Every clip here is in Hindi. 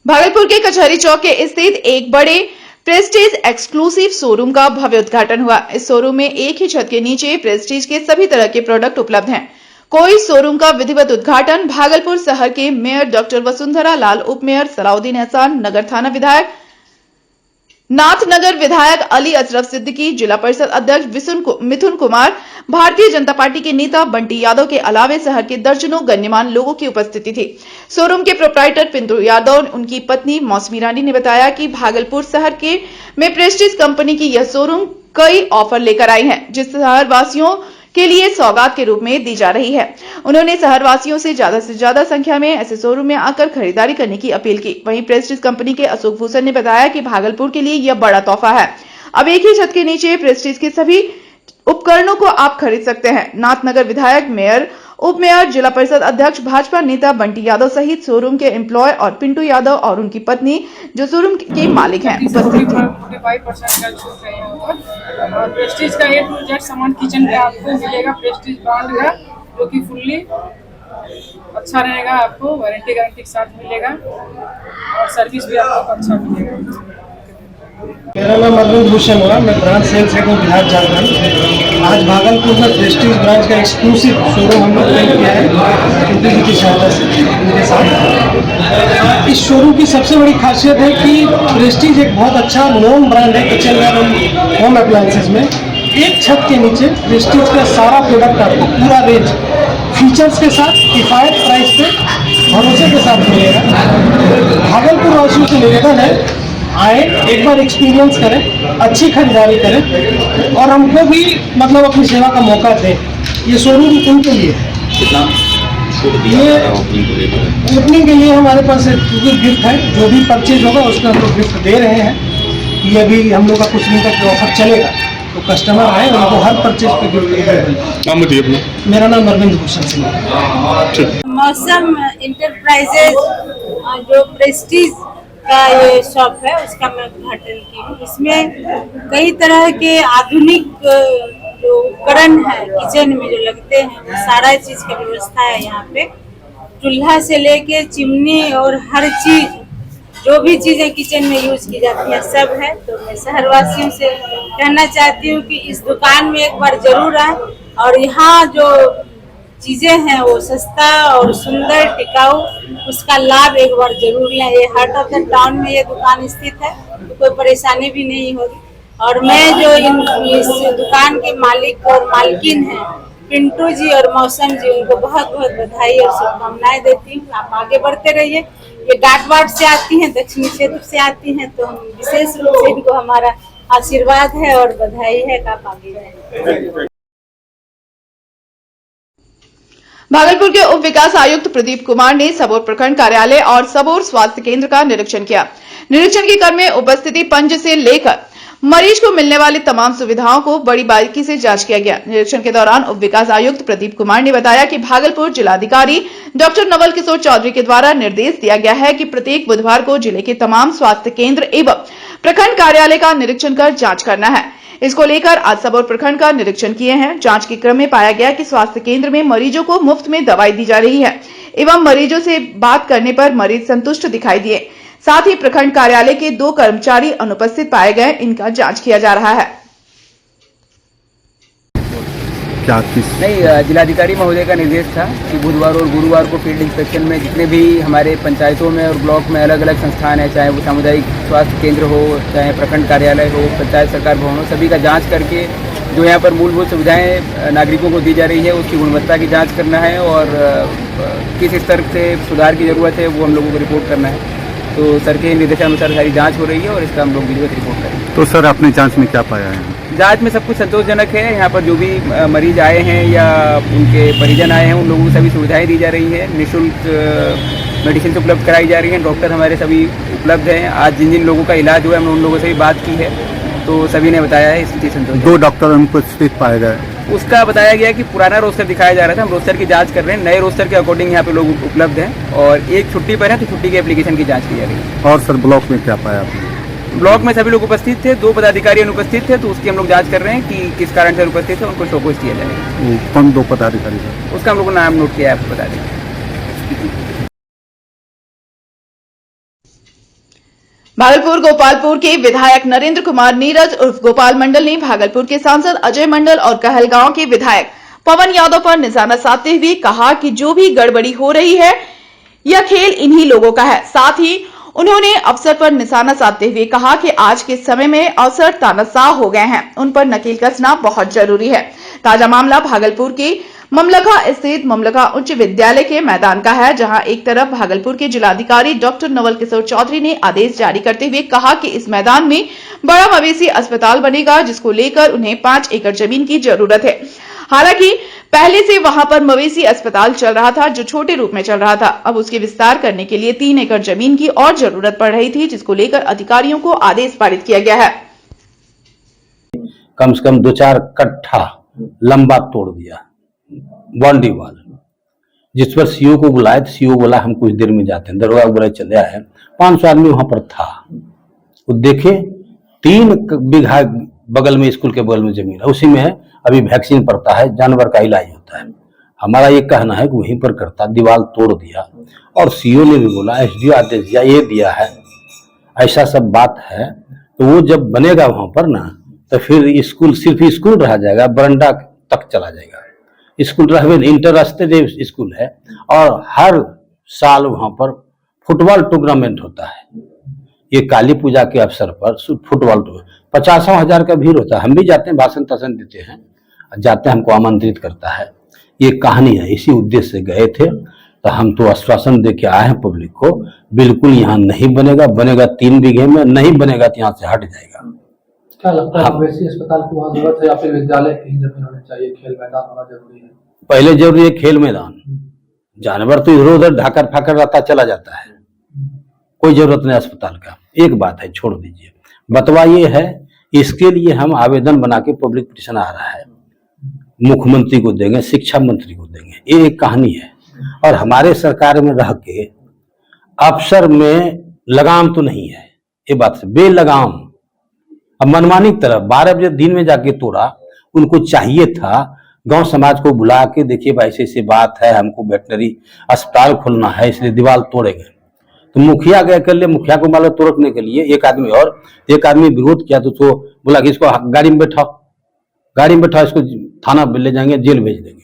भागलपुर के कचहरी चौक के स्थित एक बड़े प्रेस्टीज एक्सक्लूसिव शोरूम का भव्य उद्घाटन हुआ। इस शोरूम में एक ही छत के नीचे प्रेस्टीज के सभी तरह के प्रोडक्ट उपलब्ध हैं। कोई शोरूम का विधिवत उद्घाटन भागलपुर शहर के मेयर डॉक्टर वसुंधरा लाल, उप मेयर सलाउद्दीन एहसान, नगर थाना विधायक नाथनगर विधायक अली अशरफ सिद्दीकी, जिला परिषद अध्यक्ष मिथुन कुमार, भारतीय जनता पार्टी के नेता बंटी यादव के अलावे शहर के दर्जनों गण्यमान्य लोगों की उपस्थिति थी। शोरूम के प्रोप्राइटर पिंटू यादव, उनकी पत्नी मौसमी रानी ने बताया कि भागलपुर शहर में प्रेस्टीज कंपनी की यह शोरूम कई ऑफर लेकर आई है, जिस शहर वासियों के लिए सौगात के रूप में दी जा रही है। उन्होंने शहरवासियों से ज्यादा संख्या में ऐसे शोरूम में आकर खरीदारी करने की अपील की। वहीं प्रेस्टीज कंपनी के अशोक भूषण ने बताया कि भागलपुर के लिए यह बड़ा तोहफा है। अब एक ही छत के नीचे प्रेस्टीज के सभी उपकरणों को आप खरीद सकते हैं। नाथनगर विधायक, मेयर, उप मेयर, जिला परिषद अध्यक्ष, भाजपा नेता बंटी यादव सहित शोरूम के एम्प्लॉय और पिंटू यादव और उनकी पत्नी, जो शोरूम के मालिक हैं, उपस्थित थे। 45% का छूट है यहाँ पर। और प्रेस्टीज का A to Z सामान किचन का आपको मिलेगा, प्रेस्टीज ब्रांड का, जो कि फुल्ली अच्छा रहेगा, आपको वारंटी गारंटी के साथ मिलेगा और सर्विस भी आपको अच्छा मिलेगा। मेरा नाम अरविंद भूषण हुआ, मैं ब्रांच सेल्स हेड हूँ बिहार झारखंड। आज भागलपुर में प्रेस्टीज ब्रांच का एक्सक्लूसिव शोरूम हम लोग ओपन किया है पिंटू जी की सहायता से, उनके साथ। इस शोरूम की सबसे बड़ी खासियत है कि प्रेस्टीज एक बहुत अच्छा नोन ब्रांड है किचन एंड होम अप्लायंसेज में। एक छत के नीचे प्रेस्टीज का सारा प्रोडक्ट आपको पूरा रेंज फीचर्स के साथ किफायत प्राइस पे भरोसे के साथ मिलेगा। भागलपुर वासियों से निवेदन है, आए एक बार एक्सपीरियंस करें, अच्छी खरीदारी करें और हमको भी मतलब अपनी सेवा का मौका दें। ये शोरूम उनके लिए है। ये ओपनिंग के लिए हमारे पास एक गिफ्ट है, जो भी परचेज होगा उसमें हम लोग गिफ्ट दे रहे हैं। ये भी हम लोग का कुछ दिन तक ऑफर चलेगा, तो कस्टमर आए उनको हर परचेज पे गिफ्ट। नाम बताइए अपना। मेरा नाम अरविंद भूषण सिंह। मौसम इंटरप्राइजेज जो प्रेस्टीज का ये शॉप है, उसका मैं उद्घाटन की हूँ। इसमें कई तरह के आधुनिक जो उपकरण है किचन में जो लगते हैं, वो सारा चीज का व्यवस्था है यहाँ पे। चूल्हा से लेके चिमनी और हर चीज, जो भी चीजें किचन में यूज की जाती है, सब है। तो मैं शहरवासियों से कहना चाहती हूँ कि इस दुकान में एक बार जरूर आए और यहाँ जो चीजें हैं वो सस्ता और सुंदर, टिकाऊ, उसका लाभ एक बार जरूर लें। ये हार्ट ऑफ द टाउन में ये दुकान स्थित है, तो कोई परेशानी भी नहीं होगी। और मैं जो इस दुकान के मालिक और मालकिन हैं पिंटू जी और मौसम जी, उनको बहुत बहुत बधाई और शुभकामनाएं देती हूँ। आप आगे बढ़ते रहिए। ये गाटवाड़ से आती हैं, दक्षिणी क्षेत्र से आती हैं, तो हम विशेष रूप से इनको हमारा आशीर्वाद है और बधाई है कि आप आगे जाएं। भागलपुर के उप विकास आयुक्त प्रदीप कुमार ने सबौर प्रखंड कार्यालय और सबौर स्वास्थ्य केंद्र का निरीक्षण किया। निरीक्षण के क्रम में उपस्थिति पंच से लेकर मरीज को मिलने वाली तमाम सुविधाओं को बड़ी बारीकी से जांच किया गया। निरीक्षण के दौरान उप विकास आयुक्त प्रदीप कुमार ने बताया कि भागलपुर जिलाधिकारी डॉक्टर नवल किशोर चौधरी के द्वारा निर्देश दिया गया है कि प्रत्येक बुधवार को जिले के तमाम स्वास्थ्य केंद्र एवं प्रखंड कार्यालय का निरीक्षण कर जांच करना है। इसको लेकर आज सबौर प्रखंड का निरीक्षण किए हैं। जांच के क्रम में पाया गया कि स्वास्थ्य केंद्र में मरीजों को मुफ्त में दवाई दी जा रही है एवं मरीजों से बात करने पर मरीज संतुष्ट दिखाई दिए। साथ ही प्रखंड कार्यालय के 2 कर्मचारी अनुपस्थित पाए गए, इनका जांच किया जा रहा है। नहीं, जिलाधिकारी महोदय का निर्देश था कि बुधवार और गुरुवार को फील्ड इंस्पेक्शन में जितने भी हमारे पंचायतों में और ब्लॉक में अलग अलग संस्थान है, चाहे वो सामुदायिक स्वास्थ्य केंद्र हो, चाहे प्रखंड कार्यालय हो, पंचायत सरकार भवन हो, सभी का जांच करके जो यहाँ पर मूलभूत सुविधाएं नागरिकों को दी जा रही है उसकी गुणवत्ता की जाँच करना है और किस स्तर से सुधार की जरूरत है वो हम लोगों को रिपोर्ट करना है। तो सर के निर्देशानुसार सारी जांच हो रही है और इसका हम लोग विधिवत रिपोर्ट करेंगे। तो सर आपने जांच में क्या पाया है? जांच में सब कुछ संतोषजनक है। यहाँ पर जो भी मरीज आए हैं या उनके परिजन आए हैं, उन लोगों को सभी सुविधाएं दी जा रही हैं। निःशुल्क मेडिसिन उपलब्ध कराई जा रही हैं। डॉक्टर हमारे सभी उपलब्ध हैं। आज जिन जिन लोगों का इलाज हुआ है, हमने उन लोगों से भी बात की है, तो सभी ने बताया है स्थिति संतोषजनक। 2 डॉक्टर अनुपस्थित पाए गए, उसका बताया गया कि पुराना रोस्टर दिखाया जा रहा था, हम रोस्टर की जांच कर रहे हैं। नए रोस्टर के अकॉर्डिंग यहाँ पे लोग उपलब्ध हैं और एक छुट्टी पर है, तो छुट्टी के एप्लीकेशन की जांच की जा रही है। और सर ब्लॉक में क्या पाया आपने? ब्लॉक में सभी लोग उपस्थित थे, 2 पदाधिकारी अनुपस्थित थे, तो उसकी हम लोग जांच कर रहे हैं कि किस कारण से अनुपस्थित थे, उनको शोकोज किया जाएगा। कौन 2 पदाधिकारी थे? उसका हम लोग नाम नोट किया है, आपको बता देंगे। भागलपुर गोपालपुर के विधायक नरेंद्र कुमार नीरज उर्फ गोपाल मंडल ने भागलपुर के सांसद अजय मंडल और कहलगांव के विधायक पवन यादव पर निशाना साधते हुए कहा कि जो भी गड़बड़ी हो रही है यह खेल इन्हीं लोगों का है। साथ ही उन्होंने अफसर पर निशाना साधते हुए कहा कि आज के समय में अफसर तानाशाह हो गए हैं, उन पर नकेल कसना बहुत जरूरी है। ताजा मामला भागलपुर के ममलखा स्थित ममलखा उच्च विद्यालय के मैदान का है, जहां एक तरफ भागलपुर के जिलाधिकारी डॉक्टर नवल किशोर चौधरी ने आदेश जारी करते हुए कहा कि इस मैदान में बड़ा मवेशी अस्पताल बनेगा, जिसको लेकर उन्हें 5 एकड़ जमीन की जरूरत है। हालांकि पहले से वहां पर मवेशी अस्पताल चल रहा था, जो छोटे रूप में चल रहा था। अब उसके विस्तार करने के लिए 3 एकड़ जमीन की और जरूरत पड़ रही थी, जिसको लेकर अधिकारियों को आदेश पारित किया गया है। कम से कम 2-4 कट्ठा लंबा तोड़ दिया बाउंड्री वाल, जिस पर सीओ को बुलाए तो सीओ बोला हम कुछ देर में जाते हैं। दरोगा बोला चले आए। 500 आदमी वहां पर था। वो देखे 3 बीघा बगल में, स्कूल के बगल में जमीन है, उसी में है अभी वैक्सीन पड़ता है, जानवर का इलाज होता है। हमारा ये कहना है कि वहीं पर करता, दीवार तोड़ दिया। और सीओ ने भी बोला, एसडीओ आदेश दिया, ये दिया है, ऐसा सब बात है। तो वो जब बनेगा वहां पर ना, तो फिर स्कूल सिर्फ स्कूल रह जाएगा, बरंडा तक चला जाएगा। स्कूल रहे इंटरस्टेट स्कूल है, और हर साल वहां पर फुटबॉल टूर्नामेंट होता है। ये काली पूजा के अवसर पर फुटबॉल 50,000 का भीड़ होता है। हम भी जाते हैं, भाषण ताषण देते हैं, जाते हैं, हमको आमंत्रित करता है। ये कहानी है, इसी उद्देश्य से गए थे। तो हम तो आश्वासन दे के आए हैं पब्लिक को, बिल्कुल यहाँ नहीं बनेगा, बनेगा 3 बीघे में, नहीं बनेगा तो यहाँ से हट जाएगा। क्या लगता है मवेशी अस्पताल की वहाँ जरूरत है या फिर विद्यालय की जमीन होनी चाहिए, खेल मैदान होना जरूरी है? पहले जरूरी है खेल मैदान। जानवर तो इधर उधर ढाकर फाकर रहता चला जाता है, कोई जरूरत नहीं अस्पताल का। एक बात है, छोड़ दीजिए। बतवा ये है, इसके लिए हम आवेदन बना के पब्लिक पिटीशन आ रहा है, मुख्यमंत्री को देंगे, शिक्षा मंत्री को देंगे। ये एक कहानी है। और हमारे सरकार में रह के अफसर में लगाम तो नहीं है, ये बात से बेलगाम। अब मनमानी की तरफ 12 बजे दिन में जाके तोड़ा। उनको चाहिए था गांव समाज को बुला के, देखिए भाई ऐसी बात है, हमको वेटनरी अस्पताल खोलना है, इसलिए दीवार तोड़ेंगे। तो मुखिया गए कर ले, मुखिया को मालूम तोड़ने के लिए एक आदमी विरोध किया, तो बोला कि इसको गाड़ी में बैठाओ, इसको थाना ले जाएंगे, जेल भेज देंगे।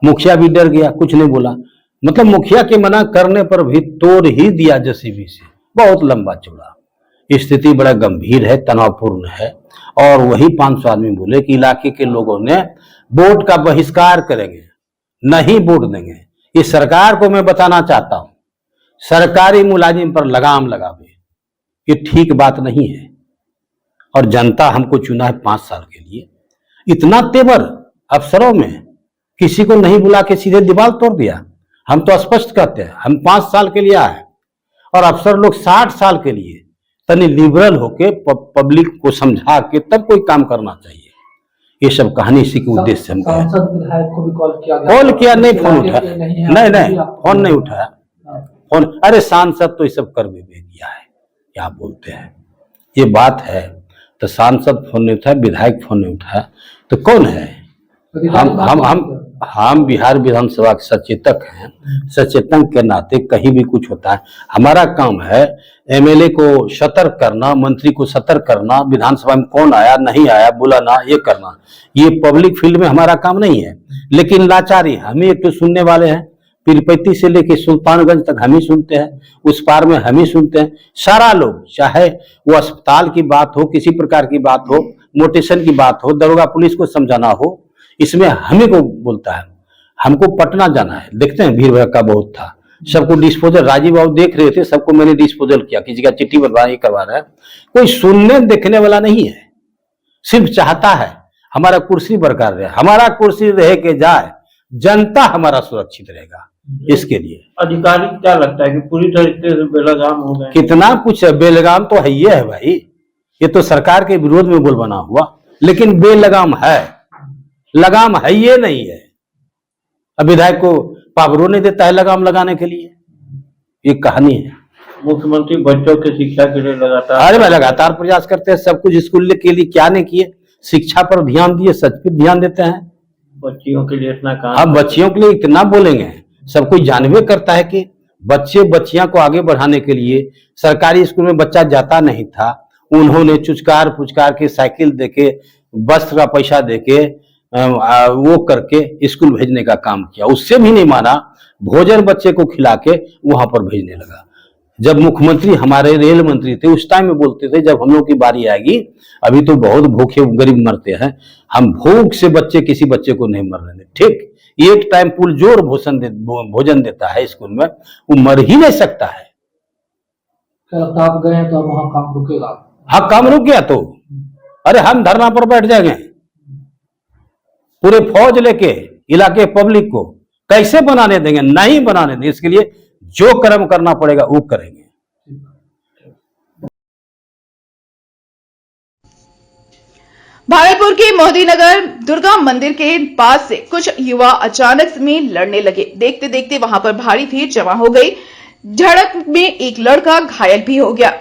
मुखिया भी डर गया, कुछ नहीं बोला। मतलब मुखिया के मना करने पर भी तोड़ ही दिया जेसीबी से, बहुत लंबा चौड़ा। स्थिति बड़ा गंभीर है, तनावपूर्ण है। और वही 500 आदमी बोले कि इलाके के लोगों ने वोट का बहिष्कार करेंगे, नहीं वोट देंगे। इस सरकार को मैं बताना चाहता हूं, सरकारी मुलाजिम पर लगाम लगावे, ये ठीक बात नहीं है। और जनता हमको चुना है 5 साल के लिए। इतना तेवर अफसरों में, किसी को नहीं बुला के सीधे दीवार तोड़ दिया। हम तो स्पष्ट कहते हैं, हम 5 साल के लिए आए, और अफसर लोग 60 साल के लिए। तनी लिबरल होके पब्लिक को समझा के तब कोई काम करना चाहिए। ये सब कहानी इसी के उद्देश्य से हम विधायक को भी कॉल किया, नहीं फोन उठाया, नहीं फोन नहीं उठाया। फोन, अरे सांसद तो ये सब कर भी दिया है, क्या बोलते हैं, ये बात है। तो सांसद फोन नहीं उठाया, विधायक फोन नहीं उठाया, तो कौन है? हम बिहार विधानसभा के सचेतक हैं। सचेतक के नाते कहीं भी कुछ होता है, हमारा काम है एमएलए को सतर्क करना, मंत्री को सतर्क करना, विधानसभा में कौन आया नहीं आया बुलाना, ये करना। ये पब्लिक फील्ड में हमारा काम नहीं है। लेकिन लाचारी, हम ही एक तो सुनने वाले हैं। पीरपैती से लेके सुल्तानगंज तक हम ही सुनते हैं, उस पार में हम ही सुनते हैं। सारा लोग, चाहे वो अस्पताल की बात हो, किसी प्रकार की बात हो, मोटेशन की बात हो, दरोगा पुलिस को समझाना हो, इसमें हमें को बोलता है। हमको पटना जाना है, देखते हैं भीड़ भड़का बहुत था, सबको डिस्पोजल, राजीव बाबू देख रहे थे, सबको मैंने डिस्पोजल किया, किसी का चिट्ठी बनवा ये करवा रहा है। कोई सुनने देखने वाला नहीं है, सिर्फ चाहता है हमारा कुर्सी बरकरार रहे, हमारा कुर्सी रहे के जाए, जनता हमारा सुरक्षित रहेगा। इसके लिए अधिकारी क्या लगता है कि पूरी तरीके से बेलगाम हो गए? कितना कुछ है, बेलगाम तो है, ये है भाई, ये तो सरकार के विरोध में बोल बना हुआ, लेकिन बेलगाम है, लगाम है ये नहीं है। अब विधायक को पावरों नहीं देता है लगाम लगाने के लिए, ये कहानी है। मुख्यमंत्री बच्चों की शिक्षा के लिए लगातार प्रयास करते हैं, सब कुछ स्कूल के लिए क्या नहीं किए, शिक्षा पर ध्यान दिए, सच पर ध्यान देते हैं। बच्चियों के लिए इतना काम, अब बच्चियों के लिए इतना बोलेंगे, सब कोई जानवे करता है कि बच्चे बच्चियां को आगे बढ़ाने के लिए सरकारी स्कूल में बच्चा जाता नहीं था, उन्होंने चुचकार पुचकार के साइकिल देके बस का पैसा देके वो करके स्कूल भेजने का काम किया। उससे भी नहीं माना, भोजन बच्चे को खिला के वहां पर भेजने लगा। जब मुख्यमंत्री हमारे रेल मंत्री थे उस टाइम में बोलते थे जब हम लोग की बारी आएगी, अभी तो बहुत भूखे गरीब मरते हैं, हम भूख से बच्चे किसी बच्चे को नहीं मरने दें। ठीक, एक टाइम पुरजोर भोजन देता है स्कूल में, वो मर ही नहीं सकता है। आप गए तो अब वहाँ काम रुकेगा? हाँ, काम रुक गया तो अरे हम धरना पर बैठ जाएंगे, पूरे फौज लेके इलाके पब्लिक को कैसे बनाने देंगे? नहीं बनाने देंगे। इसके लिए जो कर्म करना पड़ेगा वो करेंगे। भागलपुर के मोदीनगर दुर्गा मंदिर के पास से कुछ युवा अचानक में लड़ने लगे। देखते देखते वहां पर भारी भीड़ जमा हो गई। झड़प में एक लड़का घायल भी हो गया।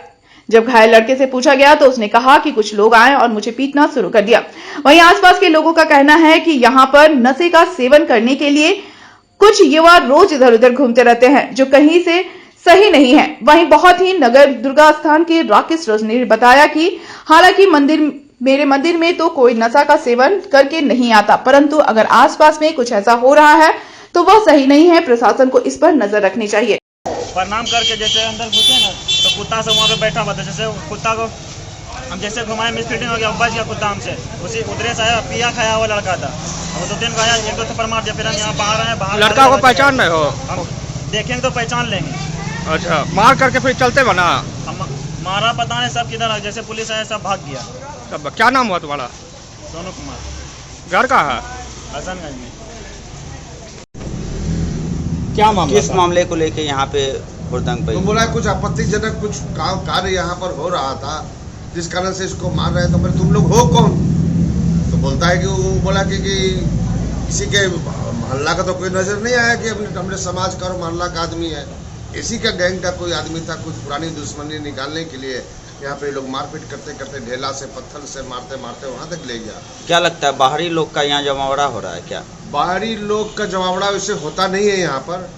जब घायल लड़के से पूछा गया तो उसने कहा कि कुछ लोग आए और मुझे पीटना शुरू कर दिया। वहीं आसपास के लोगों का कहना है कि यहां पर नशे का सेवन करने के लिए कुछ युवा रोज इधर उधर घूमते रहते हैं, जो कहीं से सही नहीं है। वहीं बहुत ही नगर दुर्गा स्थान के राकेश रोज ने बताया कि हालांकि मेरे मंदिर में तो कोई नशा का सेवन करके नहीं आता, परंतु अगर आसपास में कुछ ऐसा हो रहा है तो वह सही नहीं है। प्रशासन को इस पर नजर रखनी चाहिए। प्रणाम करके जैसे अंदर घुसे ना तो कुत्ता से वहाँ पे बैठा हुआ था, जैसे कुत्ता को हम जैसे घुमाए मिसफीडिंग हो गया, बच गया कुत्ता हमसे। उसी उधरे से आया, पिया खाया हुआ लड़का था, अब 2-3 को आया, 1-2 थप्पड़ मार दिया। फिर हम यहाँ बाहर आए, बाहर लड़का को पहचान रहे हो? हम देखेंगे तो पहचान लेंगे। अच्छा, मार करके फिर चलते बना? हम मारा पता नहीं सब किधर, जैसे पुलिस आया सब भाग गया। तब क्या नाम हुआ तुम्हारा? सोनू कुमार। घर कहाँ है? हसनगंज में। क्या मामला? किस मामले को लेके यहाँ पे हुड़दंग पे? तो बोला कुछ आपत्तिजनक कुछ कार्य यहाँ पर हो रहा था जिस कारण से इसको मार रहे हैं। तो फिर तुम लोग हो कौन? तो बोलता है कि वो बोला कि किसी के मोहल्ला का तो कोई नजर नहीं आया कि अपने समाज का और मोहल्ला का आदमी है, इसी का गैंग का कोई आदमी था। कुछ पुरानी दुश्मनी निकालने के लिए यहाँ पे लोग मारपीट करते करते ढेला से पत्थर से मारते मारते वहाँ तक ले गया। क्या लगता है बाहरी लोग का यहाँ जमावड़ा हो रहा है क्या? बाहरी लोग का जमावड़ा वैसे होता नहीं है यहाँ पर,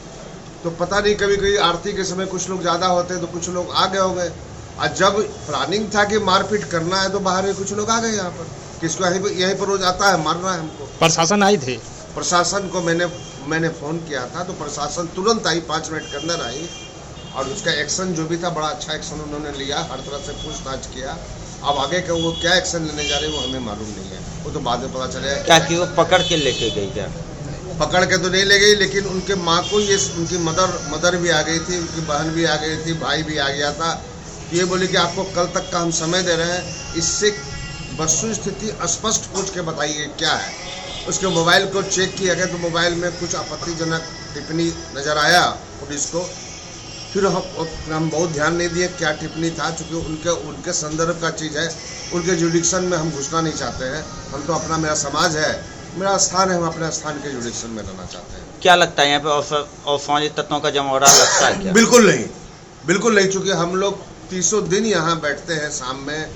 तो पता नहीं, कभी कभी आरती के समय कुछ लोग ज्यादा होते हैं तो कुछ लोग आ गए होंगे। और जब प्लानिंग था कि मारपीट करना है तो बाहर में कुछ लोग आ गए यहाँ पर, किसको यहीं पर रोज आता है, मार रहा है हमको। प्रशासन आई थी? प्रशासन को मैंने फोन किया था तो प्रशासन तुरंत आई, 5 मिनट के अंदर आई और उसका एक्शन जो भी था बड़ा अच्छा एक्शन उन्होंने लिया, हर तरह से पूछताछ किया। अब आगे का वो क्या एक्शन लेने जा रहे हैं वो हमें मालूम नहीं है, वो तो बाद में पता चलेगा। क्या कि वो पकड़ के लेके गई? क्या पकड़ के तो नहीं ले गई, लेकिन उनके माँ को ये, उनकी मदर भी आ गई थी, उनकी बहन भी आ गई थी, भाई भी आ गया था। ये बोले कि आपको कल तक का हम समय दे रहे हैं, इससे वस्तु स्थिति स्पष्ट पूछ के बताइए क्या है। उसके मोबाइल को चेक किया गया तो मोबाइल में कुछ आपत्तिजनक टिप्पणी नजर आया पुलिस को। फिर हम बहुत ध्यान नहीं दिए क्या टिप्पणी था, चूँकि उनके संदर्भ का चीज़ है, उनके जुडिक्शन में हम घुसना नहीं चाहते हैं। हम तो अपना, मेरा समाज है, मेरा स्थान है, हम अपने स्थान के जुडिक्शन में रहना चाहते हैं। क्या लगता है यहाँ पे असामाजिक तत्वों का जमावड़ा लगता है क्या? बिल्कुल नहीं, बिल्कुल नहीं, चूँकि हम लोग 300 दिन यहाँ बैठते हैं शाम में,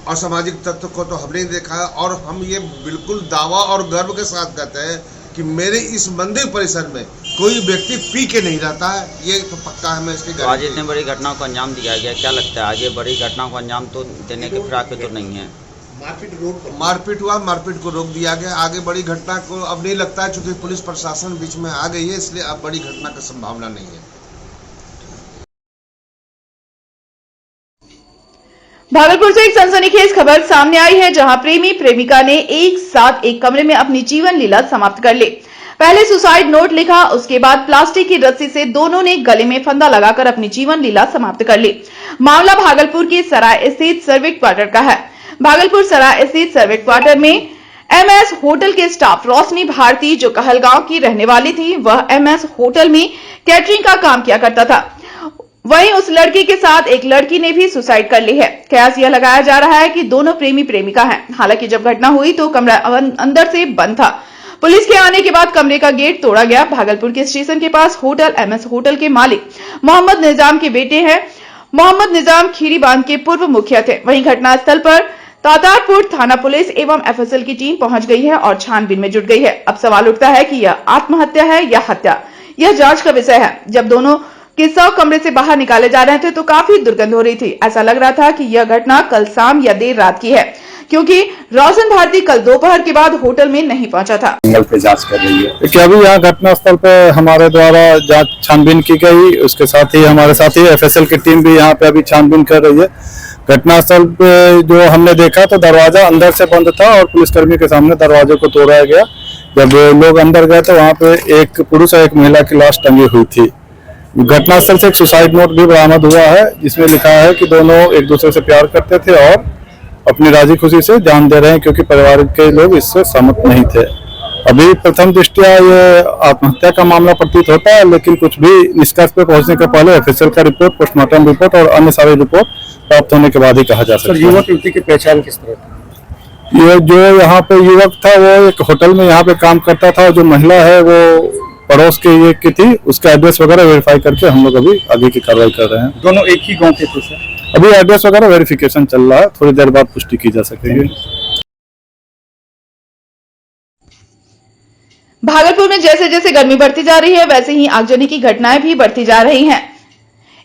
और सामाजिक तत्व को तो हमने देखा है। और हम ये बिल्कुल दावा और गर्व के साथ कहते हैं कि मेरे इस मंदिर परिसर में कोई व्यक्ति पी के नहीं रहता है, ये तो पक्का है। मैं इसकी तो आज इतनी बड़ी घटनाओं को अंजाम दिया गया, क्या लगता है आगे बड़ी घटनाओं को अंजाम तो देने के फिराक पे तो नहीं है? मारपीट हुआ, मारपीट को रोक दिया गया। आगे बड़ी घटना को अब नहीं लगता है, चूंकि पुलिस प्रशासन बीच में आ गई है, इसलिए अब बड़ी घटना की संभावना नहीं है। भागलपुर से एक सनसनीखेज खबर सामने आई है, जहां प्रेमी प्रेमिका ने एक साथ एक कमरे में अपनी जीवन लीला समाप्त कर ली। पहले सुसाइड नोट लिखा, उसके बाद प्लास्टिक की रस्सी से दोनों ने गले में फंदा लगाकर अपनी जीवन लीला समाप्त कर ली। मामला भागलपुर के सराय स्थित सर्विस क्वार्टर का है। भागलपुर सराय स्थित सर्विस क्वार्टर में MS होटल के स्टाफ रोशनी भारती, जो कहलगांव की रहने वाली थी, वह MS होटल में कैटरिंग का काम किया करता था। वहीं उस लड़की के साथ एक लड़की ने भी सुसाइड कर ली है। कयास यह लगाया जा रहा है कि दोनों प्रेमी प्रेमिका हैं। हालांकि जब घटना हुई तो कमरा अंदर से बंद था। पुलिस के आने के बाद कमरे का गेट तोड़ा गया। भागलपुर के स्टेशन के पास होटल MS होटल के मालिक मोहम्मद निजाम के बेटे हैं। मोहम्मद निजाम खीरी बांध के पूर्व मुखिया थे। वहीं घटनास्थल पर तातारपुर थाना पुलिस एवं FSL की टीम पहुंच गई है और छानबीन में जुट गई है। अब सवाल उठता है कि यह आत्महत्या है या हत्या, यह जांच का विषय है। जब दोनों कि 100 कमरे से बाहर निकाले जा रहे थे तो काफी दुर्गंध हो रही थी। ऐसा लग रहा था कि यह घटना कल शाम या देर रात की है, क्योंकि रोशन भारती कल दोपहर के बाद होटल में नहीं पहुंचा था। पे जांच कर रही है कि अभी यहाँ घटनास्थल पे हमारे द्वारा जांच छानबीन की गई, उसके साथ ही हमारे साथ ही एफएसएल की टीम भी यहाँ पे अभी छानबीन कर रही है। घटनास्थल पे जो हमने देखा तो दरवाजा अंदर से बंद था और पुलिसकर्मी के सामने दरवाजे को तोड़ा गया। जब लोग अंदर गए तो वहाँ पे एक पुरुष और एक महिला की लाश टंगी हुई थी। घटनास्थल से एक सुसाइड नोट भी बरामद हुआ है, जिसमें लिखा है कि दोनों एक दूसरे से प्यार करते थे और अपनी राजी खुशी से जान दे रहे हैं, क्योंकि परिवार के लोग इससे सहमत नहीं थे। अभी प्रथम दृष्टया ये आत्महत्या का मामला प्रतीत होता है, लेकिन कुछ भी निष्कर्ष पे पहुंचने के पहले एफएसएल का रिपोर्ट, पोस्टमार्टम रिपोर्ट और अन्य सारी रिपोर्ट प्राप्त होने के बाद ही कहा जा सकता है। युवक युवती की पहचान किस तरह थी? ये जो यहाँ पे युवक था वो एक होटल में यहाँ पे काम करता था, जो महिला है वो पड़ोस के ये की थी। उसका एड्रेस वगैरह वेरीफाई करके हम लोग अभी आगे की कार्रवाई कर रहे हैं। दोनों एक ही गांव के थे सर? अभी एड्रेस वगैरह वेरिफिकेशन चल रहा है, थोड़ी देर बाद पुष्टि की जा सकेगी। भागलपुर में जैसे जैसे गर्मी बढ़ती जा रही है, वैसे ही आगजनी की घटनाएं भी बढ़ती जा रही हैं।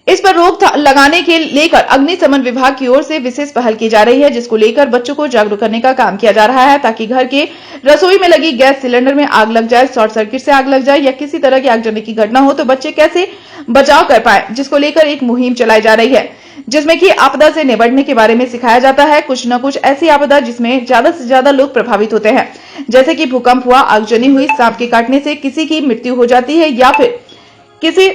इस पर रोक लगाने के लेकर अग्निशमन विभाग की ओर से विशेष पहल की जा रही है, जिसको लेकर बच्चों को जागरूक करने का काम किया जा रहा है, ताकि घर के रसोई में लगी गैस सिलेंडर में आग लग जाए, शॉर्ट सर्किट से आग लग जाए या किसी तरह की आगजनी की घटना हो तो बच्चे कैसे बचाव कर पाए, जिसको लेकर एक मुहिम चलाई जा रही है, जिसमें कि आपदा से निपटने के बारे में सिखाया जाता है। कुछ न कुछ ऐसी आपदा जिसमें ज्यादा से ज्यादा लोग प्रभावित होते हैं, जैसे कि भूकंप हुआ, आगजनी हुई, सांप के काटने से किसी की मृत्यु हो जाती है या फिर किसी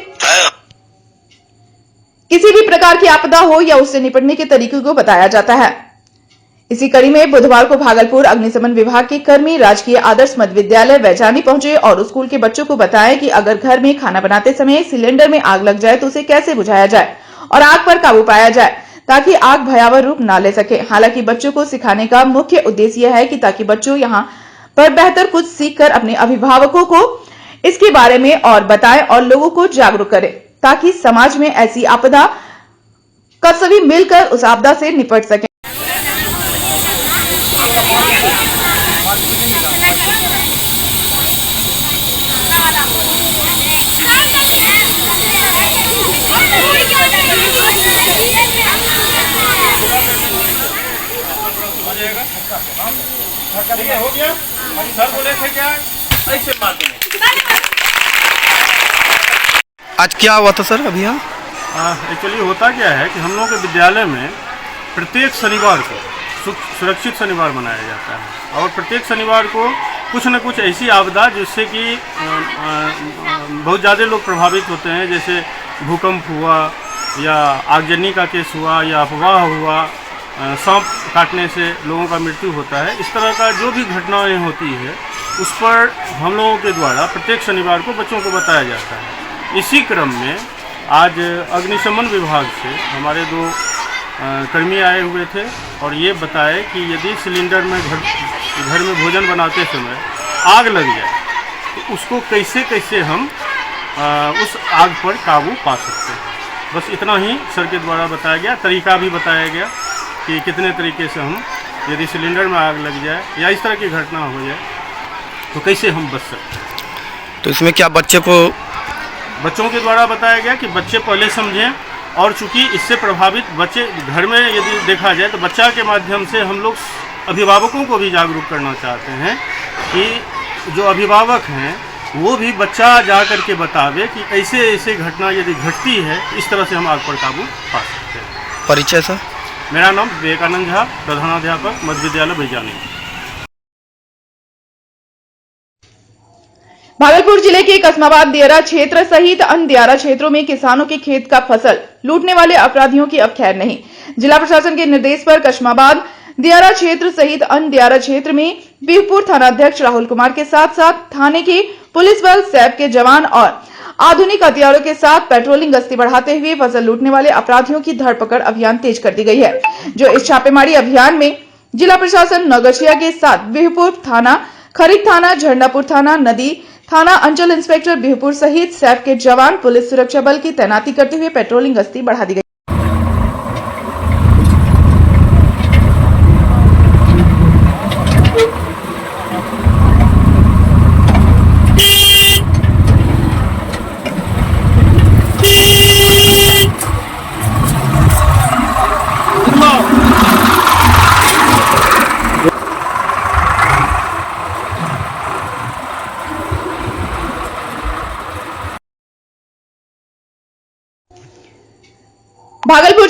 भी प्रकार की आपदा हो या उससे निपटने के तरीके को बताया जाता है। इसी कड़ी में बुधवार को भागलपुर अग्निशमन विभाग के कर्मी राजकीय आदर्श मध्य विद्यालय वैजानी पहुंचे और स्कूल के बच्चों को बताया कि अगर घर में खाना बनाते समय सिलेंडर में आग लग जाए तो उसे कैसे बुझाया जाए और आग पर काबू पाया जाए, ताकि आग भयावह रूप न ले सके। हालांकि बच्चों को सिखाने का मुख्य उद्देश्य यह है कि ताकि बच्चों यहाँ पर बेहतर कुछ सीखकर अपने अभिभावकों को इसके बारे में और बताएं और लोगों को जागरूक करें, ताकि समाज में ऐसी आपदा का सभी मिलकर उस आपदा से निपट सकें। हो गया सर बोले थे क्या ऐसे मार देंगे। आज क्या हुआ था सर अभी यहाँ? एक्चुअली होता क्या है कि हम लोगों के विद्यालय में प्रत्येक शनिवार को सुरक्षित शनिवार मनाया जाता है और प्रत्येक शनिवार को कुछ न कुछ ऐसी आपदा जिससे कि बहुत ज़्यादा लोग प्रभावित होते हैं, जैसे भूकंप हुआ या आगजनी का केस हुआ या अफवाह हुआ, सांप काटने से लोगों का मृत्यु होता है। इस तरह का जो भी घटनाएं होती है उस पर हम लोगों के द्वारा प्रत्येक शनिवार को बच्चों को बताया जाता है। इसी क्रम में आज अग्निशमन विभाग से हमारे 2 कर्मी आए हुए थे और ये बताए कि यदि सिलेंडर में घर में भोजन बनाते समय आग लग जाए तो उसको कैसे कैसे हम उस आग पर काबू पा सकते हैं। बस इतना ही सर के द्वारा बताया गया, तरीका भी बताया गया कि कितने तरीके से हम यदि सिलेंडर में आग लग जाए या इस तरह की घटना हो जाए तो कैसे हम बच सकते हैं। तो इसमें क्या बच्चों के द्वारा बताया गया कि बच्चे पहले समझें, और चूंकि इससे प्रभावित बच्चे घर में यदि देखा जाए तो बच्चा के माध्यम से हम लोग अभिभावकों को भी जागरूक करना चाहते हैं कि जो अभिभावक हैं वो भी बच्चा जा कर के बतावे कि ऐसे ऐसे घटना यदि घटती है इस तरह से हम आग पर काबू पा सकते हैं। परिचय सर? मेरा नाम विवेकानंद झा, प्रधानाध्यापक मध्य विद्यालय बैजानी। भागलपुर जिले के कसमाबाद दियारा क्षेत्र सहित अन्य दियारा क्षेत्रों में किसानों के खेत का फसल लूटने वाले अपराधियों की अब खैर नहीं। जिला प्रशासन के निर्देश पर कसमाबाद दियारा क्षेत्र सहित अन्य दियारा क्षेत्र में बीहपुर थानाध्यक्ष राहुल कुमार के साथ साथ थाने के पुलिस बल, सैप के जवान और आधुनिक हथियारों के साथ पेट्रोलिंग गश्ती बढ़ाते हुए फसल लूटने वाले अपराधियों की धरपकड़ अभियान तेज कर दी गई है। जो इस छापेमारी अभियान में जिला प्रशासन नौगछिया के साथ बिहपुर थाना, खरीक थाना, झंडापुर थाना, नदी थाना, अंचल इंस्पेक्टर बिहपुर सहित सैप के जवान, पुलिस सुरक्षा बल की तैनाती करते हुए पेट्रोलिंग गश्ती बढ़ा दी गई।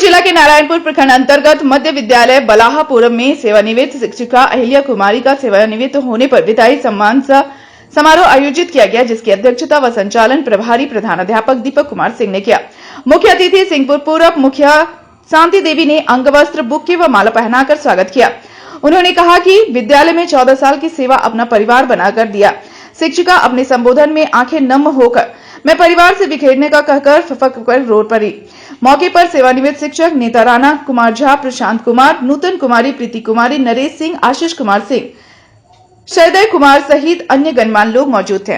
जिला के नारायणपुर प्रखंड अंतर्गत मध्य विद्यालय बलाहापुरम में सेवानिवृत्त शिक्षिका अहिल्या कुमारी का सेवानिवृत्त होने पर विदाई सम्मान समारोह आयोजित किया गया, जिसकी अध्यक्षता व संचालन प्रभारी प्रधानाध्यापक दीपक कुमार सिंह ने किया। मुख्य अतिथि सिंहपुर पूर्व मुखिया शांति देवी ने अंगवस्त्र, बुक्के व माला पहनाकर स्वागत किया। उन्होंने कहा कि विद्यालय में 14 साल की सेवा अपना परिवार बनाकर दिया। शिक्षिका अपने संबोधन में आंखें नम होकर मैं परिवार से बिखेरने का कहकर फफक कर रो पड़ी। मौके पर सेवानिवृत्त शिक्षक नेता राणा कुमार झा, प्रशांत कुमार, नूतन कुमारी, प्रीति कुमारी, नरेश सिंह, आशीष कुमार सिंह, शरदय कुमार सहित अन्य गणमान्य लोग मौजूद थे।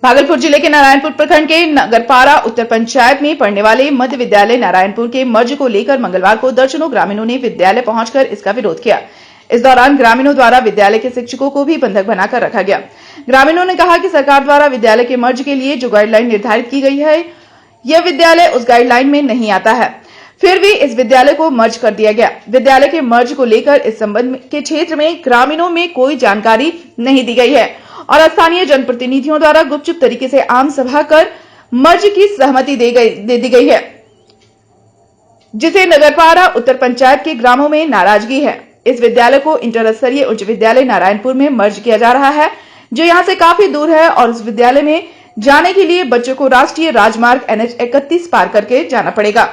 भागलपुर जिले के नारायणपुर प्रखंड के नगरपारा उत्तर पंचायत में पढ़ने वाले मध्य विद्यालय नारायणपुर के मर्ज को लेकर मंगलवार को दर्जनों ग्रामीणों ने विद्यालय पहुंचकर इसका विरोध किया। इस दौरान ग्रामीणों द्वारा विद्यालय के शिक्षकों को भी बंधक बनाकर रखा गया। ग्रामीणों ने कहा कि सरकार द्वारा विद्यालय के मर्ज के लिए जो गाइडलाइन निर्धारित की गई है, यह विद्यालय उस गाइडलाइन में नहीं आता है, फिर भी इस विद्यालय को मर्ज कर दिया गया। विद्यालय के मर्ज को लेकर इस संबंध के क्षेत्र में ग्रामीणों में कोई जानकारी नहीं दी गई है और स्थानीय जनप्रतिनिधियों द्वारा गुपचुप तरीके से आम सभा कर मर्ज की सहमति दे दी गई है, जिसे नगरपारा उत्तर पंचायत के ग्रामों में नाराजगी है। इस विद्यालय को इंटर स्तरीय उच्च विद्यालय नारायणपुर में मर्ज किया जा रहा है, जो यहां से काफी दूर है और उस विद्यालय में जाने के लिए बच्चों को राष्ट्रीय राजमार्ग NH 31 पार करके जाना पड़ेगा।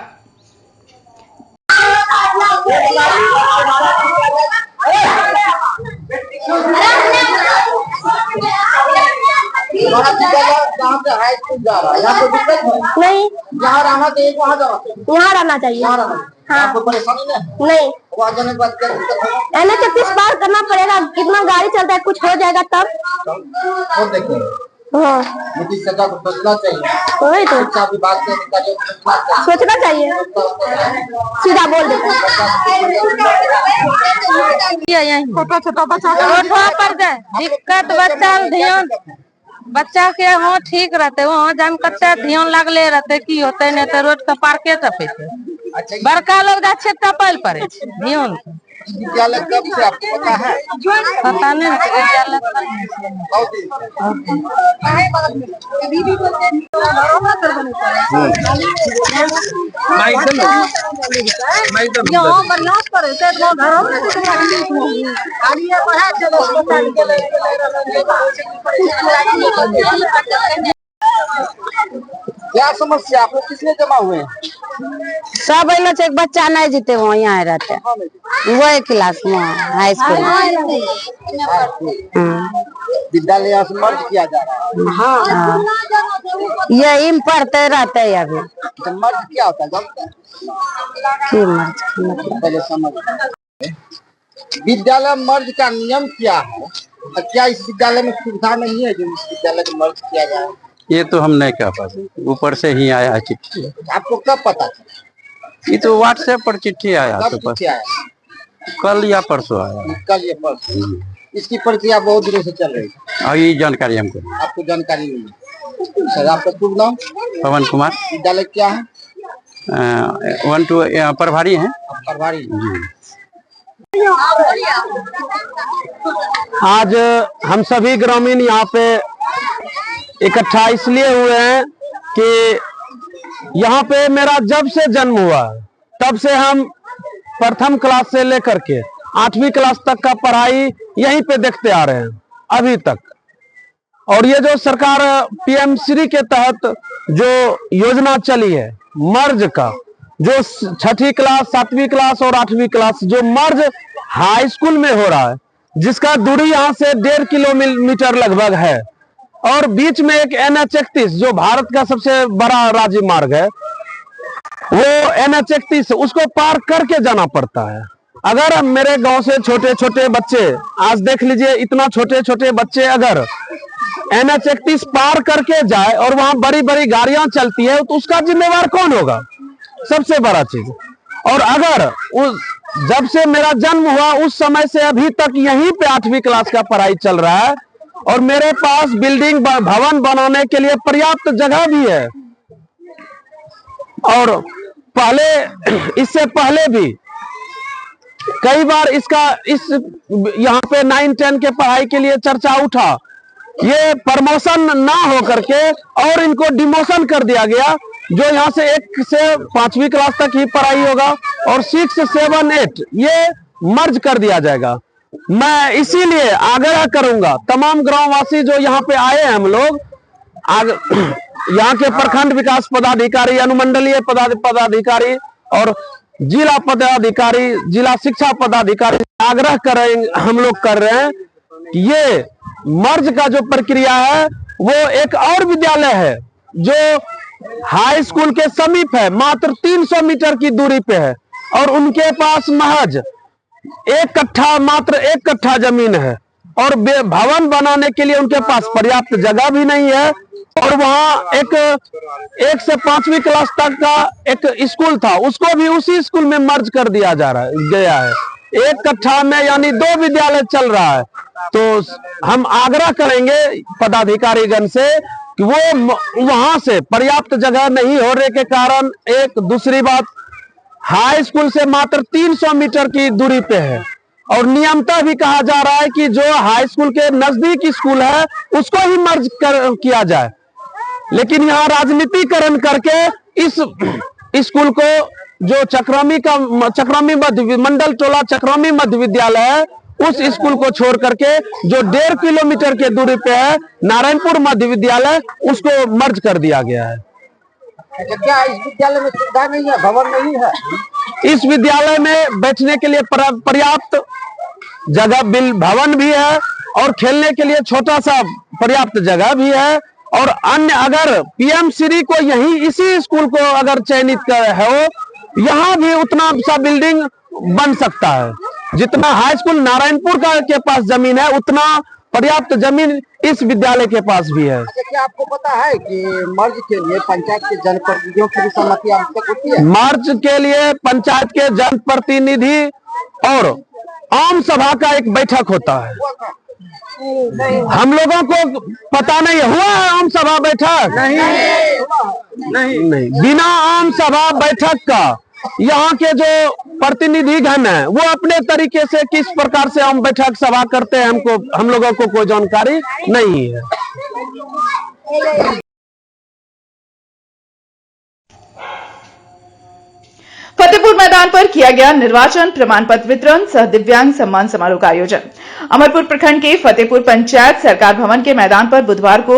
नहीं, जहाँ रहना चाहिए वहाँ रहना चाहिए। हाँ। आपको परेशानी नहीं, वहाँ जाने के बाद क्या दिक्कत होगा? NH 31 पार करना पड़ेगा। कितना गाड़ी चलता है, कुछ हो जाएगा तब देखिए। हाँ, नीतीश सरकार को सोचना चाहिए। वही तो शिक्षा विभाग के अधिकारियों को सोचना चाहिए, सीधा बोल देते। छोटा बच्चा पर दिक्कत, बच्चा के वहाँ ठीक रहते, वहाँ जान कच्चा ध्यान लगले रहते की होते नहीं तो रोड का पार के टपे बड़का लोग जा टपल पड़े ध्यान। विद्यालय कब से आपको पता है? पता नहीं विद्यालय क्या समस्या आपको किसने जमा हुए हैं? सब एक बच्चा नहीं जीते वहाँ यहाँ रहते वही क्लास में हाई स्कूल विद्यालय से मर्ज किया जा रहा है। हाँ, यही पढ़ते रहते हैं अभी। तो मर्ज क्या होता है जानते हैं? मर्ज समझ विद्यालय मर्ज का नियम क्या है? क्या इस विद्यालय में सुविधा नहीं है जो इस विद्यालय को मर्ज किया जाए? ये तो हम नहीं कह पाते, ऊपर से ही आया है चिट्ठी। आपको कब पता चला? ये तो व्हाट्सएप पर चिट्ठी आया। कल या परसों आया। कल या परसों। इसकी प्रक्रिया बहुत दिनों से चल रही है। और ये जानकारी हमको आपको जानकारी नहीं है? सर आपका शुभ नाम? पवन कुमार। विद्यालय क्या है? 1-2 प्रभारी हैं। प्रभारी। आज हम सभी ग्रामीण यहाँ पे इकट्ठा इसलिए हुए हैं कि यहाँ पे मेरा जब से जन्म हुआ तब से हम प्रथम क्लास से लेकर के 8वीं क्लास तक का पढ़ाई यहीं पे देखते आ रहे हैं अभी तक। और ये जो सरकार PM श्री के तहत जो योजना चली है मर्ज का, जो 6ठी क्लास, 7वीं क्लास और 8वीं क्लास जो मर्ज हाई स्कूल में हो रहा है, जिसका दूरी यहाँ से 1.5 किलोमीटर लगभग है और बीच में एक NH 31 जो भारत का सबसे बड़ा राज्य मार्ग है, वो NH 31 उसको पार करके जाना पड़ता है। अगर मेरे गांव से छोटे छोटे बच्चे, आज देख लीजिए इतना छोटे छोटे बच्चे अगर NH 31 पार करके जाए और वहां बड़ी बड़ी गाड़ियां चलती है तो उसका जिम्मेवार कौन होगा? सबसे बड़ा चीज। और अगर जब से मेरा जन्म हुआ उस समय से अभी तक यहीं पे 8वीं क्लास का पढ़ाई चल रहा है और मेरे पास बिल्डिंग भवन बनाने के लिए पर्याप्त जगह भी है। और इससे पहले भी कई बार यहाँ पे 9-10 के पढ़ाई के लिए चर्चा उठा। ये प्रमोशन ना हो करके और इनको डिमोशन कर दिया गया, जो यहाँ से 1 से 5वीं क्लास तक ही पढ़ाई होगा और 6, 7, 8 ये मर्ज कर दिया जाएगा। मैं इसीलिए आग्रह करूंगा तमाम ग्रामवासी जो यहाँ पे आए हैं, हम लोग यहाँ के प्रखंड विकास पदाधिकारी, अनुमंडलीय पदाधिकारी और जिला पदाधिकारी, जिला शिक्षा पदाधिकारी आग्रह हम लोग कर रहे हैं कि ये मर्ज का जो प्रक्रिया है वो एक और विद्यालय है जो हाई स्कूल के समीप है, मात्र 300 मीटर की दूरी पे है और उनके पास महज मात्र 1 कट्ठा जमीन है और भवन बनाने के लिए उनके पास पर्याप्त जगह भी नहीं है। और वहाँ एक से 5वीं क्लास तक का एक स्कूल था, उसको भी उसी स्कूल में मर्ज कर दिया गया है। 1 कट्ठा में यानी 2 विद्यालय चल रहा है। तो हम आग्रह करेंगे पदाधिकारीगण से कि वो वहां से पर्याप्त जगह नहीं होने के कारण, एक दूसरी बात हाई स्कूल से मात्र 300 मीटर की दूरी पे है और नियमतः भी कहा जा रहा है कि जो हाई स्कूल के नजदीक स्कूल है उसको ही मर्ज किया जाए। लेकिन यहाँ राजनीतिकरण करके इस स्कूल को जो चक्रामी मध्य मंडल टोला चक्रामी मध्य विद्यालय है उस स्कूल को छोड़ करके जो 1.5 किलोमीटर के दूरी पे है नारायणपुर मध्य विद्यालय, उसको मर्ज कर दिया गया है। क्या इस विद्यालय में सुविधा नहीं है, भवन नहीं है? इस विद्यालय में बैठने के लिए पर्याप्त जगह भवन भी है और खेलने के लिए छोटा सा पर्याप्त जगह भी है। और अन्य अगर पीएम श्री को यही इसी स्कूल को अगर चयनित हो, यहाँ भी उतना सा बिल्डिंग बन सकता है जितना हाई स्कूल नारायणपुर के पास जमीन है, उतना पर्याप्त जमीन इस विद्यालय के पास भी है। अच्छा, क्या आपको पता है कि मर्ज के लिए पंचायत के जनप्रतिनिधियों की भी सहमति आवश्यक होती है? मर्ज के लिए पंचायत के जनप्रतिनिधि और आम सभा का एक बैठक होता है। हम लोगों को पता नहीं हुआ है आम सभा बैठक? नहीं। बिना आम सभा बैठक का यहाँ के जो प्रतिनिधि गण है वो अपने तरीके से किस प्रकार से हम बैठक सभा करते हैं हम लोगों को कोई जानकारी नहीं है। फतेहपुर मैदान पर किया गया निर्वाचन प्रमाण पत्र वितरण सह दिव्यांग सम्मान समारोह का आयोजन। अमरपुर प्रखंड के फतेहपुर पंचायत सरकार भवन के मैदान पर बुधवार को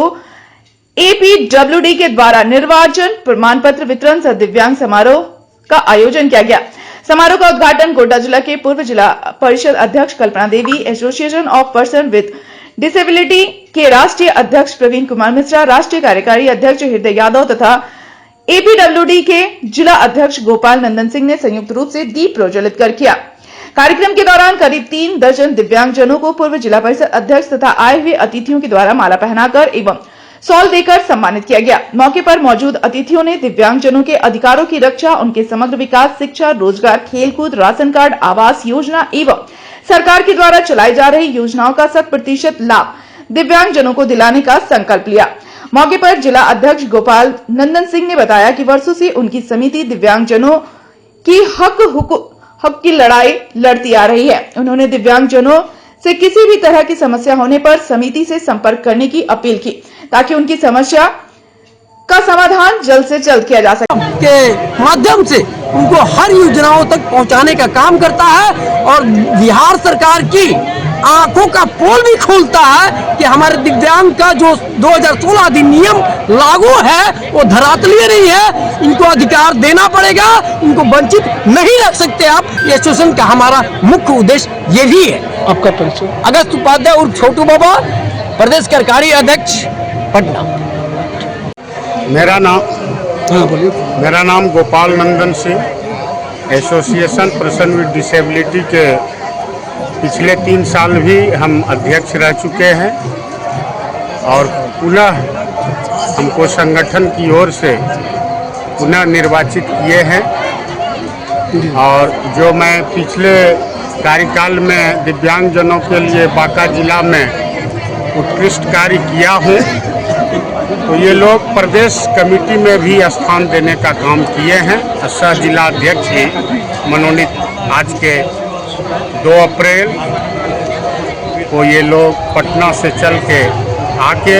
एपीडब्ल्यूडी के द्वारा निर्वाचन प्रमाण पत्र वितरण सह दिव्यांग समारोह का आयोजन किया गया। समारोह का उद्घाटन गोड्डा जिला के पूर्व जिला परिषद अध्यक्ष Kalpana Devi, association of person with disability के राष्ट्रीय अध्यक्ष प्रवीण कुमार मिश्रा, राष्ट्रीय कार्यकारी अध्यक्ष हृदय यादव तथा एपीडब्ल्यूडी के जिला अध्यक्ष गोपाल नंदन सिंह ने संयुक्त रूप से दीप प्रज्वलित कर किया। कार्यक्रम के दौरान करीब 3 दर्जन दिव्यांगजनों को पूर्व जिला परिषद अध्यक्ष तथा आए हुए अतिथियों के द्वारा माला पहनाकर एवं शॉल देकर सम्मानित किया गया। मौके पर मौजूद अतिथियों ने दिव्यांगजनों के अधिकारों की रक्षा, उनके समग्र विकास, शिक्षा, रोजगार, खेलकूद, राशन कार्ड, आवास योजना एवं सरकार के द्वारा चलाई जा रही योजनाओं का 100% लाभ दिव्यांगजनों को दिलाने का संकल्प लिया। मौके पर जिला अध्यक्ष गोपाल नंदन सिंह ने बताया कि वर्षों से उनकी समिति दिव्यांगजनों की हक की लड़ाई लड़ती आ रही है। उन्होंने दिव्यांगजनों से किसी भी तरह की समस्या होने पर समिति से संपर्क करने की अपील की ताकि उनकी समस्या का समाधान जल्द से जल्द किया जा सके। के माध्यम से उनको हर योजनाओं तक पहुंचाने का काम करता है और बिहार सरकार की आंखों का पोल भी खोलता है कि हमारे दिव्यांग का जो 2016 अधिनियम लागू है वो धरातलीय नहीं है, इनको अधिकार देना पड़ेगा, इनको वंचित नहीं रख सकते आप। ये एसोसिएशन का हमारा मुख्य उद्देश्य ये भी है। आपका परिचय? अगस्त उपाध्याय उर्फ छोटू बाबा, प्रदेश कार्यकारी अध्यक्ष पटना। मेरा नाम Gopal Nandan Singh, association person with disability के पिछले 3 साल भी हम अध्यक्ष रह चुके हैं और पुनः हमको संगठन की ओर से पुनः निर्वाचित किए हैं। और जो मैं पिछले कार्यकाल में दिव्यांगजनों के लिए बांका जिला में उत्कृष्ट कार्य किया हूँ, तो ये लोग प्रदेश कमेटी में भी स्थान देने का काम किए हैं। सह जिला अध्यक्ष भी मनोनीत आज के 2 अप्रैल को ये लोग पटना से चल के आके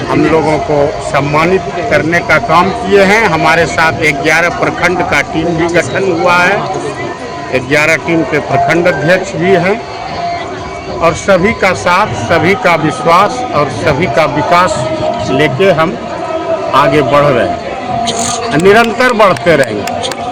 हम लोगों को सम्मानित करने का काम किए हैं। हमारे साथ 11 प्रखंड का टीम भी गठन हुआ है, 11 टीम के प्रखंड अध्यक्ष भी हैं और सभी का साथ, सभी का विश्वास और सभी का विकास लेके हम आगे बढ़ रहे हैं, निरंतर बढ़ते रहेंगे।